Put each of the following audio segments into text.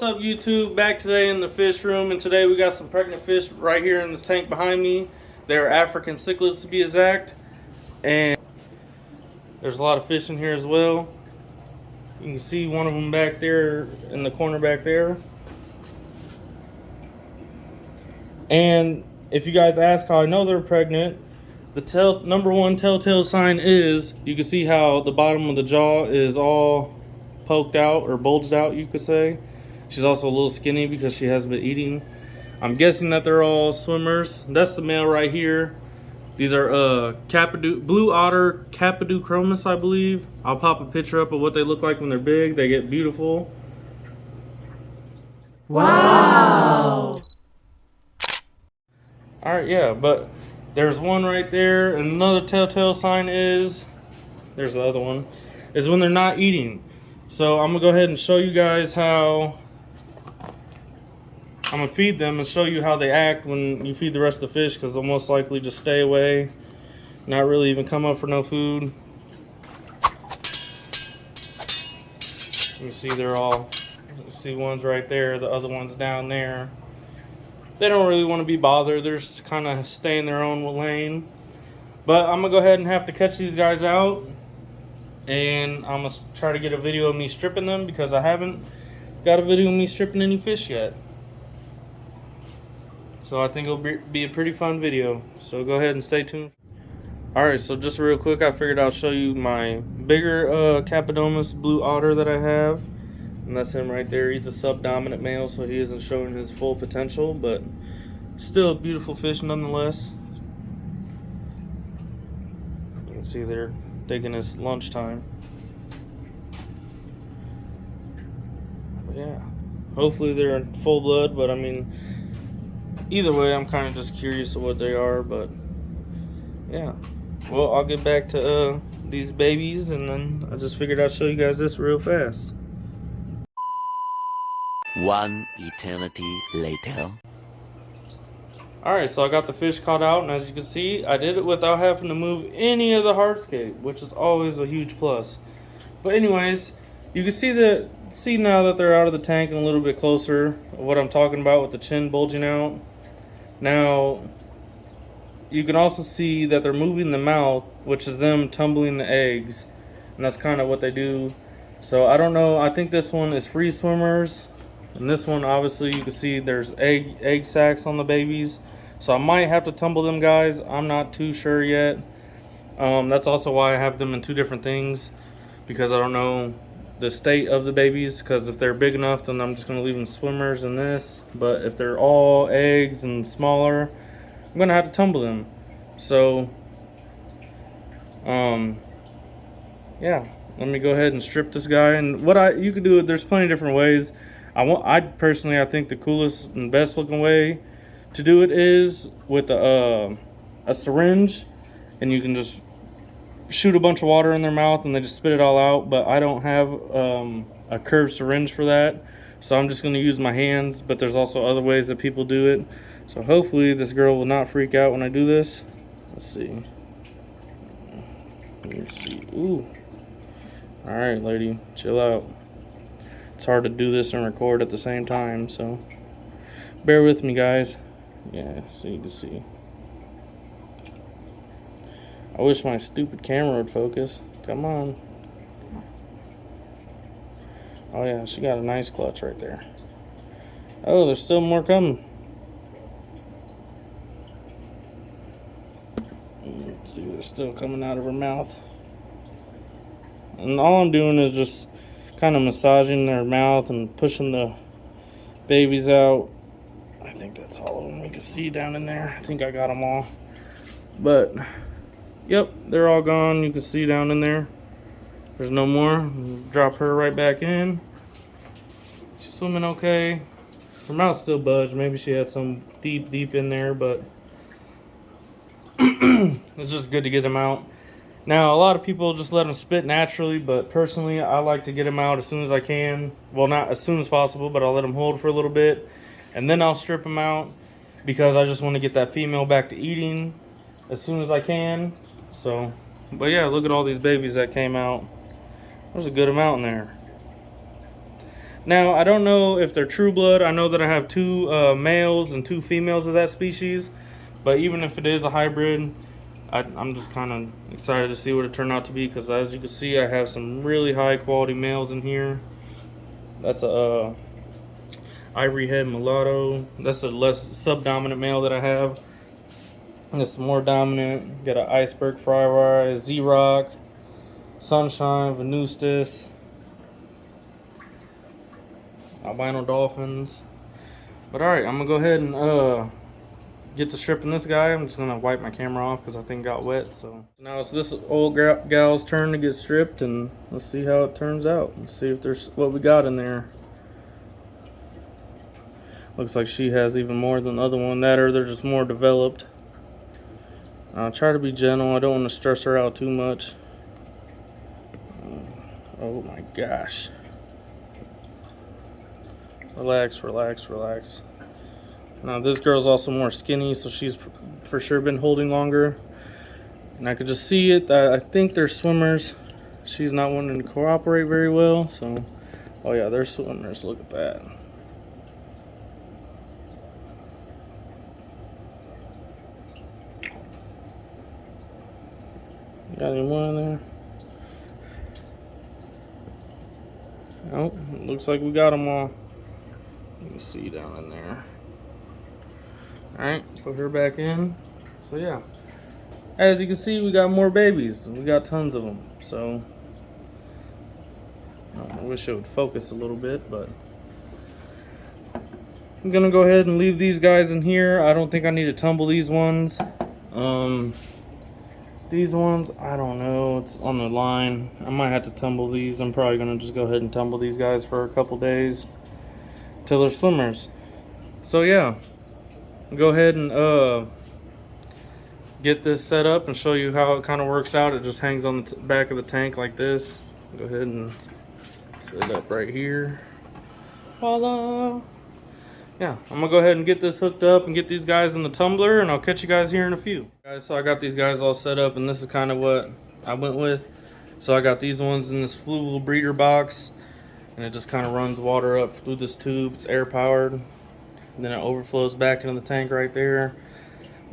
up, YouTube? Back today in the fish room, and today we got some pregnant fish right here in this tank behind me. They're African cichlids to be exact, and there's a lot of fish in here as well. You can see one of them back there in the corner back there. And if you guys ask how I know they're pregnant, the number one telltale sign is you can see how the bottom of the jaw is all poked out or bulged out, you could say. She's also a little skinny because she hasn't been eating. I'm guessing that they're all swimmers. That's the male right here. These are blue otter Cappadochromis, I believe. I'll pop a picture up of what they look like when they're big. They get beautiful. Wow! Alright, yeah, but there's one right there, and another telltale sign is, there's the other one, is when they're not eating. So I'm gonna go ahead and show you guys how I'm gonna feed them and show you how they act when you feed the rest of the fish, because they'll most likely just stay away, not really even come up for no food. You see they're all, you see one's right there, the other one's down there. They don't really want to be bothered. They're just kind of stay in their own lane. But I'm going to go ahead and have to catch these guys out. And I'm going to try to get a video of me stripping them, because I haven't got a video of me stripping any fish yet. So I think it'll be a pretty fun video. So go ahead and stay tuned. Alright, so just real quick, I figured I'll show you my bigger Cappadochromis blue otter that I have. And that's him right there. He's a subdominant male, so he isn't showing his full potential, but still a beautiful fish nonetheless. You can see they're taking his lunchtime. But yeah, hopefully they're in full blood, but I mean, either way, I'm kind of just curious of what they are, but yeah. Well, I'll get back to these babies, and then I just figured I'd show you guys this real fast. One eternity later. Alright, so I got the fish caught out, and as you can see, I did it without having to move any of the hardscape, which is always a huge plus. But anyways, you can see now that they're out of the tank and a little bit closer of what I'm talking about with the chin bulging out. Now, you can also see that they're moving the mouth, which is them tumbling the eggs, and that's kind of what they do. So I don't know, I think this one is free swimmers. And this one, obviously, you can see there's egg sacs on the babies. So I might have to tumble them guys. I'm not too sure yet. That's also why I have them in two different things, because I don't know the state of the babies. Because if they're big enough, then I'm just going to leave them swimmers in this. But if they're all eggs and smaller, I'm going to have to tumble them. So, yeah. Let me go ahead and strip this guy. And you can do it, there's plenty of different ways. I personally think the coolest and best looking way to do it is with a syringe, and you can just shoot a bunch of water in their mouth and they just spit it all out. But I don't have a curved syringe for that, so I'm just going to use my hands. But there's also other ways that people do it, so hopefully this girl will not freak out when I do this. Let's see. Let's see. Ooh. All right, lady, chill out. It's hard to do this and record at the same time, so bear with me, guys. Yeah, so you can see. I wish my stupid camera would focus. Come on. Oh yeah, she got a nice clutch right there. Oh, there's still more coming. Let's see, they're still coming out of her mouth. And all I'm doing is just kind of massaging their mouth and pushing the babies out. I think that's all of them we can see down in there. I think I got them all. But, yep, they're all gone. You can see down in there. There's no more. Drop her right back in. She's swimming okay. Her mouth's still budged. Maybe she had some deep in there, but it's just good to get them out. Now, a lot of people just let them spit naturally, but personally, I like to get them out as soon as I can. Well, not as soon as possible, but I'll let them hold for a little bit, and then I'll strip them out, because I just want to get that female back to eating as soon as I can. So, but yeah, look at all these babies that came out. There's a good amount in there. Now, I don't know if they're true blood. I know that I have 2 males and 2 females of that species. But even if it is a hybrid, I'm just kind of excited to see what it turned out to be. Because as you can see, I have some really high quality males in here. That's a ivory head mulatto. That's a less subdominant male that I have. And it's more dominant. Got an iceberg fry, Z-Rock, Sunshine, Venustus, albino dolphins. But alright, I'm gonna go ahead and get to stripping this guy. I'm just gonna wipe my camera off because I think it got wet. So now it's this old gal's turn to get stripped, and let's see how it turns out. Let's see if there's what we got in there. Looks like she has even more than the other one. That or they're just more developed. I'll try to be gentle. I don't want to stress her out too much. Oh my gosh. Relax, relax, relax. Now this girl's also more skinny, so she's for sure been holding longer. And I could just see it. I think they're swimmers. She's not wanting to cooperate very well, so... Oh yeah, they're swimmers. Look at that. Got any more in there? Oh, it looks like we got them all. You can see down in there. Alright, put her back in. So yeah, as you can see, we got more babies. We got tons of them. So I wish it would focus a little bit, but I'm gonna go ahead and leave these guys in here. I don't think I need to tumble these ones. These ones, I don't know. It's on the line. I might have to tumble these. I'm probably gonna just go ahead and tumble these guys for a couple days till they're swimmers. So yeah, go ahead and get this set up and show you how it kind of works out. It just hangs on the back of the tank like this. Go ahead and set it up right here. Voila. Yeah, I'm gonna go ahead and get this hooked up and get these guys in the tumbler, and I'll catch you guys here in a few. Guys, so I got these guys all set up, and this is kind of what I went with. So I got these ones in this Fluval breeder box, and it just kind of runs water up through this tube. It's air powered, and then it overflows back into the tank right there.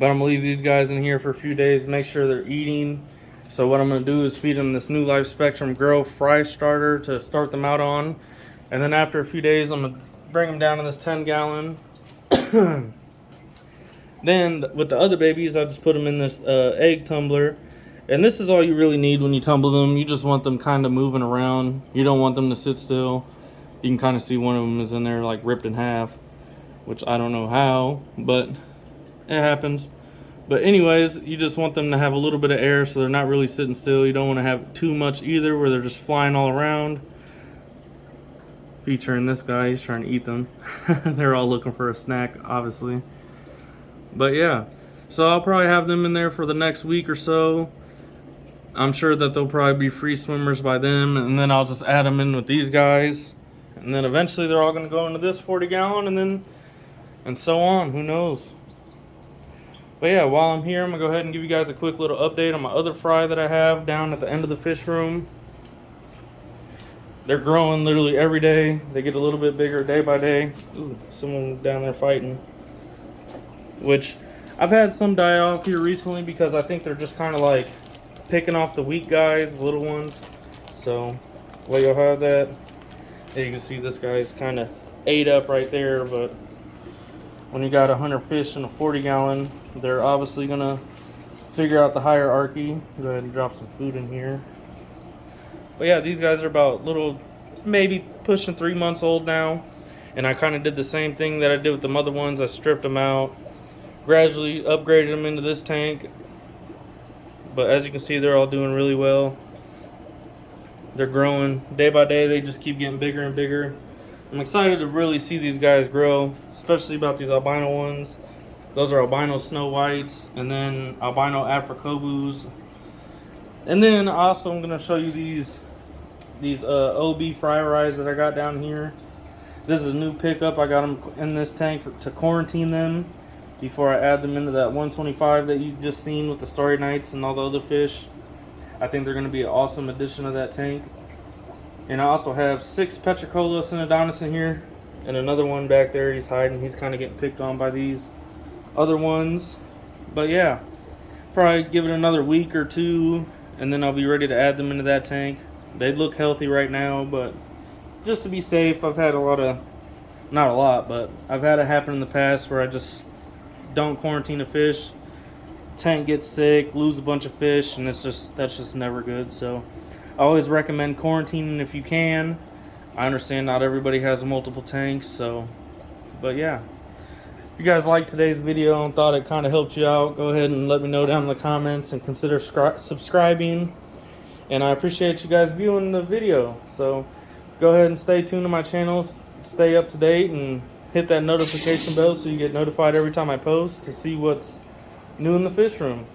But I'm gonna leave these guys in here for a few days, make sure they're eating. So what I'm gonna do is feed them this new Life Spectrum Grow Fry Starter to start them out on, and then after a few days, I'm gonna bring them down in this 10-gallon. Then with the other babies, I just put them in this egg tumbler. And this is all you really need when you tumble them. You just want them kind of moving around. You don't want them to sit still. You can kind of see one of them is in there like ripped in half, which I don't know how, but it happens. But anyways, you just want them to have a little bit of air so they're not really sitting still. You don't want to have too much either where they're just flying all around. Featuring this guy, he's trying to eat them. They're all looking for a snack, obviously. But yeah, so I'll probably have them in there for the next week or so. I'm sure that they'll probably be free swimmers by then, and then I'll just add them in with these guys. And then eventually they're all going to go into this 40-gallon, and so on. Who knows? But yeah, while I'm here, I'm going to go ahead and give you guys a quick little update on my other fry that I have down at the end of the fish room. They're growing literally every day. They get a little bit bigger day by day. Ooh, someone down there fighting. Which, I've had some die off here recently because I think they're just kind of like picking off the weak guys, the little ones. So, well, you'll have that. Yeah, you can see this guy's kind of ate up right there, but when you got 100 fish in a 40-gallon, they're obviously going to figure out the hierarchy. Go ahead and drop some food in here. But yeah, these guys are about little, maybe pushing 3 months old now. And I kind of did the same thing that I did with the other ones. I stripped them out, gradually upgraded them into this tank. But as you can see, they're all doing really well. They're growing day by day. They just keep getting bigger and bigger. I'm excited to really see these guys grow, especially about these albino ones. Those are albino snow whites, and then albino Africobus. And then also I'm going to show you these OB fry ryes that I got down here. This is a new pickup. I got them in this tank to quarantine them before I add them into that 125 that you just seen with the Starry Nights and all the other fish. I think they're going to be an awesome addition to that tank. And I also have 6 Petricola Synodontis in here. And another one back there, he's hiding. He's kind of getting picked on by these other ones. But yeah, probably give it another week or two, and then I'll be ready to add them into that tank. They look healthy right now, but just to be safe, I've had not a lot, but I've had it happen in the past where I just don't quarantine a fish. Tank gets sick, lose a bunch of fish, and that's just never good. So I always recommend quarantining if you can. I understand not everybody has multiple tanks, so, but yeah. If you guys liked today's video and thought it kind of helped you out, go ahead and let me know down in the comments and consider subscribing. And I appreciate you guys viewing the video. So go ahead and stay tuned to my channel, stay up to date, and hit that notification bell so you get notified every time I post to see what's new in the fish room.